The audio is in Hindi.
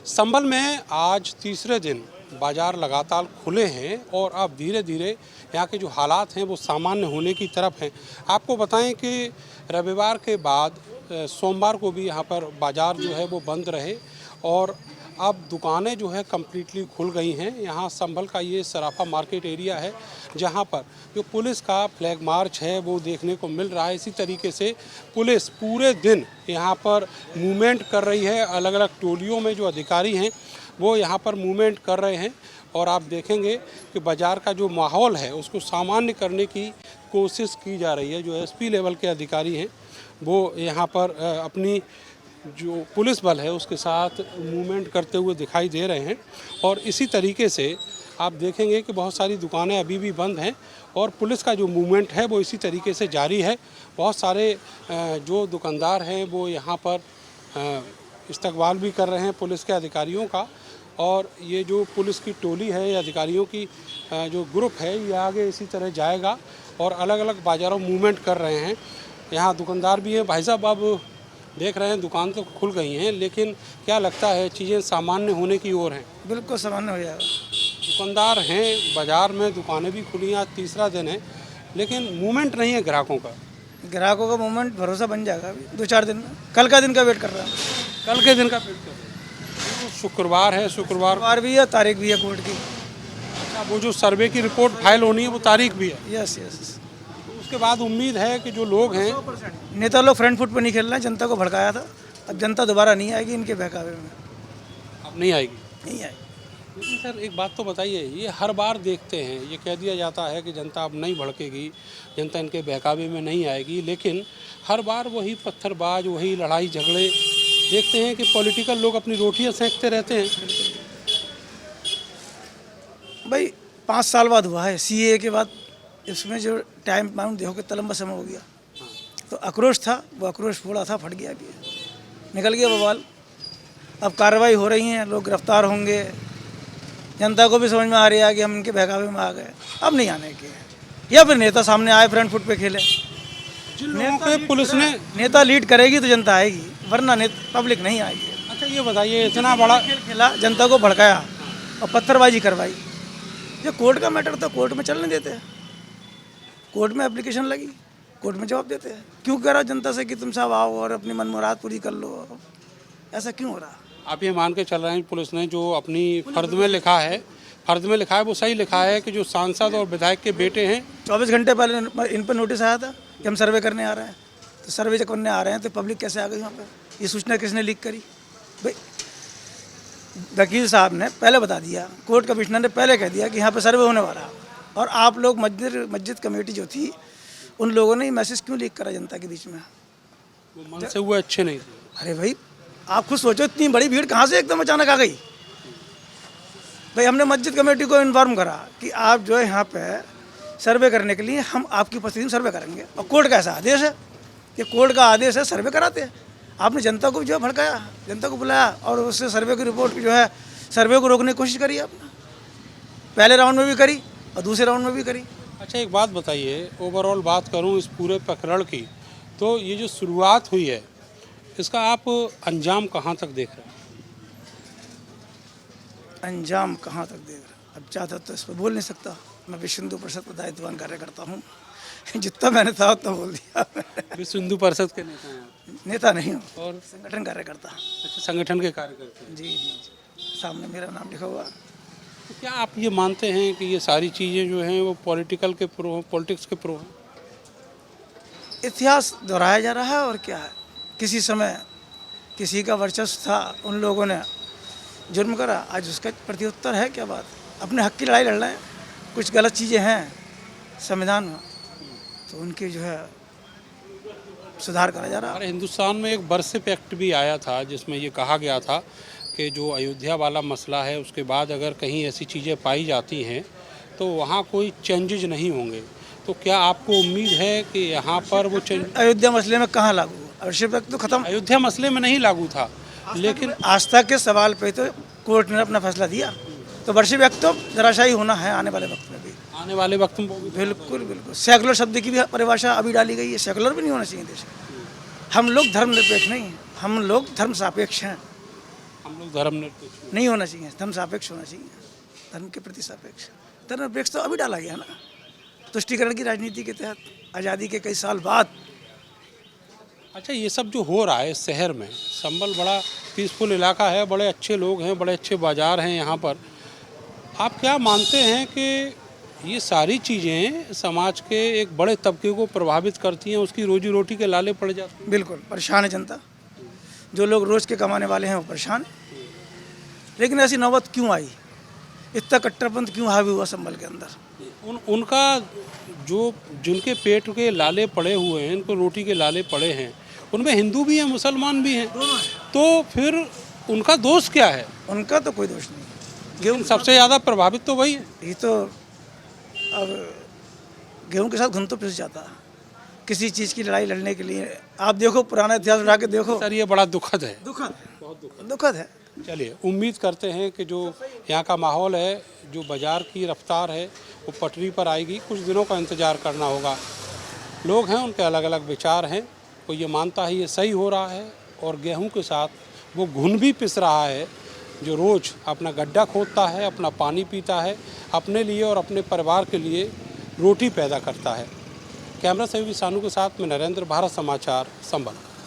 संभल में आज तीसरे दिन बाज़ार लगातार खुले हैं और अब धीरे धीरे यहाँ के जो हालात हैं वो सामान्य होने की तरफ हैं। आपको बताएं कि रविवार के बाद सोमवार को भी यहाँ पर बाज़ार जो है वो बंद रहे और अब दुकानें जो है कम्प्लीटली खुल गई हैं। यहाँ संभल का ये सराफा मार्केट एरिया है जहाँ पर जो पुलिस का फ्लैग मार्च है वो देखने को मिल रहा है। इसी तरीके से पुलिस पूरे दिन यहाँ पर मूवमेंट कर रही है। अलग अलग टोलियों में जो अधिकारी हैं वो यहाँ पर मूवमेंट कर रहे हैं और आप देखेंगे कि बाज़ार का जो माहौल है उसको सामान्य करने की कोशिश की जा रही है। जो एसपी लेवल के अधिकारी हैं वो यहाँ पर अपनी जो पुलिस बल है उसके साथ मूवमेंट करते हुए दिखाई दे रहे हैं और इसी तरीके से आप देखेंगे कि बहुत सारी दुकानें अभी भी बंद हैं और पुलिस का जो मूवमेंट है वो इसी तरीके से जारी है। बहुत सारे जो दुकानदार हैं वो यहाँ पर इस्तकबाल भी कर रहे हैं पुलिस के अधिकारियों का और ये जो पुलिस की टोली है या अधिकारियों की जो ग्रुप है ये आगे इसी तरह जाएगा और अलग अलग बाज़ारों मूवमेंट कर रहे हैं। यहाँ दुकानदार भी हैं। भाई साहब, आप देख रहे हैं दुकान तो खुल गई हैं, लेकिन क्या लगता है चीज़ें सामान्य होने की ओर हैं? बिल्कुल सामान्य हो जाएगा। दुकानदार हैं, बाज़ार में दुकानें भी खुली हैं, आज तीसरा दिन है, लेकिन मूवमेंट नहीं है ग्राहकों का। ग्राहकों का मूवमेंट भरोसा बन जाएगा अभी 2-4 दिन में। कल का दिन का वेट कर रहा है। कल के दिन का वेट कर रहे हैं। तो शुक्रवार है, शुक्रवार भी है, तारीख भी है कोर्ट की। अच्छा, वो जो सर्वे की रिपोर्ट फाइल होनी है वो तारीख भी है। Yes yes. उसके बाद उम्मीद है कि जो लोग हैं, नेता लोग फ्रंट फुट पर नहीं खेल रहे हैं। जनता को भड़काया था, अब जनता दोबारा नहीं आएगी इनके बहकावे में। अब नहीं आएगी। नहीं आएगी। लेकिन सर एक बात तो बताइए, ये हर बार देखते हैं, ये कह दिया जाता है कि जनता अब नहीं भड़केगी, जनता इनके बहकावे में नहीं आएगी, लेकिन हर बार वही पत्थरबाज, वही लड़ाई झगड़े देखते हैं कि पॉलिटिकल लोग अपनी रोटियां सेंकते रहते हैं। भाई 5 साल बाद हुआ है सीए के बाद, इसमें जो टाइम बाउंड देखो कि लंबा समय हो गया, तो आक्रोश था, वो आक्रोश पूरा था, फट गया, भी निकल गया बवाल। अब कार्रवाई हो रही है, लोग गिरफ्तार होंगे, जनता को भी समझ में आ रही है कि हम इनके बहकावे में आ गए, अब नहीं आने के। या फिर नेता सामने आए, फ्रंट फुट पे खेले। जिन लोगों के पुलिस ने नेता लीड करेगी तो जनता आएगी, वरना पब्लिक नहीं आएगी। अच्छा ये बताइए, इतना बड़ा खेल खेला, जनता को भड़काया और पत्थरबाजी करवाई। जो कोर्ट का मैटर तो कोर्ट में चलने देते हैं, कोर्ट में एप्लीकेशन लगी, कोर्ट में जवाब देते हैं। क्यों कह रहा जनता से कि तुम सब आओ और अपनी मन मुराद पूरी कर लो? ऐसा क्यों हो रहा? आप ये मान के चल रहे हैं पुलिस ने जो अपनी फर्द में लिखा है वो सही लिखा है कि जो सांसद और विधायक के बेटे हैं। 24 घंटे पहले इन पर नोटिस आया था कि हम सर्वे करने आ रहे हैं, तो सर्वे जब करने आ रहे हैं तो पब्लिक कैसे आ गई वहाँ पर? ये सूचना किसने लीक करी? भाई वकील साहब ने पहले बता दिया, कोर्ट कमिश्नर ने पहले कह दिया कि यहाँ पर सर्वे होने वाला है, और आप लोग मस्जिद कमेटी जो थी उन लोगों ने मैसेज क्यों लीक करा जनता के बीच में? वो मन से हुए अच्छे नहीं थे। अरे भाई आप खुद सोचो, इतनी बड़ी भीड़ कहाँ से एकदम अचानक आ गई? भाई हमने मस्जिद कमेटी को इन्फॉर्म करा कि आप जो है यहाँ पे सर्वे करने के लिए हम आपकी उपस्थिति में सर्वे करेंगे, और कोर्ट का ऐसा आदेश है कि कोर्ट का आदेश है, सर्वे कराते हैं। आपने जनता को जो है भड़काया, जनता को बुलाया और उससे सर्वे की रिपोर्ट जो है सर्वे को रोकने की कोशिश करी आपने। पहले राउंड में भी करी और दूसरे राउंड में भी करी। अच्छा एक बात बताइए, ओवरऑल बात करूं इस पूरे प्रकरण की, तो ये जो शुरुआत हुई है इसका आप अंजाम कहां तक देख रहे हैं? अंजाम कहाँ तक देख रहे हैं? अब ज़्यादा तो इस पर बोल नहीं सकता। मैं विश्व हिंदू परिषद का दायित्ववान कार्यकर्ता हूँ, जितना मैंने था उतना बोल दिया। विश्व हिंदू परिषद के नेता हैं? नेता नहीं हूँ, और संगठन कार्यकर्ता। अच्छा, संगठन के कार्यकर्ता हैं। जी जी जी, सामने मेरा नाम लिखा हुआ। तो क्या आप ये मानते हैं कि ये सारी चीज़ें जो हैं वो पॉलिटिक्स के प्रो हैं? इतिहास दोहराया जा रहा है और क्या है। किसी समय किसी का वर्चस्व था, उन लोगों ने जुर्म करा, आज उसका प्रत्युत्तर है। क्या बात, अपने हक की लड़ाई लड़ रहे हैं। कुछ गलत चीज़ें हैं संविधान में, तो उनकी जो है सुधार करा जा रहा है। हमारे हिंदुस्तान में एक बरसिप एक्ट भी आया था जिसमें ये कहा गया था कि जो अयोध्या वाला मसला है उसके बाद अगर कहीं ऐसी चीज़ें पाई जाती हैं तो वहाँ कोई चेंजेज नहीं होंगे। तो क्या आपको उम्मीद है कि यहाँ पर वो चेंज अयोध्या मसले में कहाँ लागू हुआ? अवश्य तो खत्म। अयोध्या मसले में नहीं लागू था, लेकिन आस्था के सवाल पे तो कोर्ट ने अपना फैसला दिया, तो वर्षी व्यक्त तो धराशायी होना है आने वाले वक्त में भी। आने वाले वक्त में बिल्कुल बिल्कुल। सेकुलर शब्द की भी परिभाषा अभी डाली गई है। सेकुलर भी नहीं होना चाहिए देश। हम लोग धर्म निरपेक्ष नहीं हैं, हम लोग धर्म सापेक्ष हैं। हम लोग धर्मनिरपेक्ष नहीं होना चाहिए, धर्म सापेक्ष होना चाहिए, धर्म के प्रति सापेक्ष। धर्म निरपेक्ष तो अभी डाला गया ना, तुष्टीकरण की राजनीति के तहत आज़ादी के कई साल बाद। अच्छा, ये सब जो हो रहा है शहर में, संभल बड़ा पीसफुल इलाका है, बड़े अच्छे लोग हैं, बड़े अच्छे बाज़ार हैं यहाँ पर। आप क्या मानते हैं कि ये सारी चीज़ें समाज के एक बड़े तबके को प्रभावित करती हैं, उसकी रोजी रोटी के लाले पड़ जाते हैं? बिल्कुल परेशान है जनता, जो लोग रोज़ के कमाने वाले हैं वो परेशान हैं। लेकिन ऐसी नौबत क्यों आई, इतना कट्टरपंथ क्यों हावी हुआ संभल के अंदर? उनका जो जिनके पेट के लाले पड़े हुए हैं, इनको रोटी के लाले पड़े हैं, उनमें हिंदू भी हैं, मुसलमान भी हैं, तो फिर उनका दोष क्या है? उनका तो कोई दोष नहीं। गेहूँ सबसे ज़्यादा प्रभावित तो वही है। ये तो अब गेहूं के साथ घुन तो पिस जाता है किसी चीज़ की लड़ाई लड़ने के लिए। आप देखो पुराना इतिहास उठा के देखो। सर, ये बड़ा दुखद है, दुखद, बहुत दुखद है। चलिए, उम्मीद करते हैं कि जो यहाँ का माहौल है, जो बाज़ार की रफ्तार है, वो पटरी पर आएगी। कुछ दिनों का इंतज़ार करना होगा। लोग हैं, उनके अलग अलग विचार हैं। कोई ये मानता है ये सही हो रहा है, और गेहूं के साथ वो घुन भी पिस रहा है, जो रोज़ अपना गड्ढा खोदता है, अपना पानी पीता है, अपने लिए और अपने परिवार के लिए रोटी पैदा करता है। कैमरा सहयोगी सानू के साथ में नरेंद्र, भारत समाचार, संभल।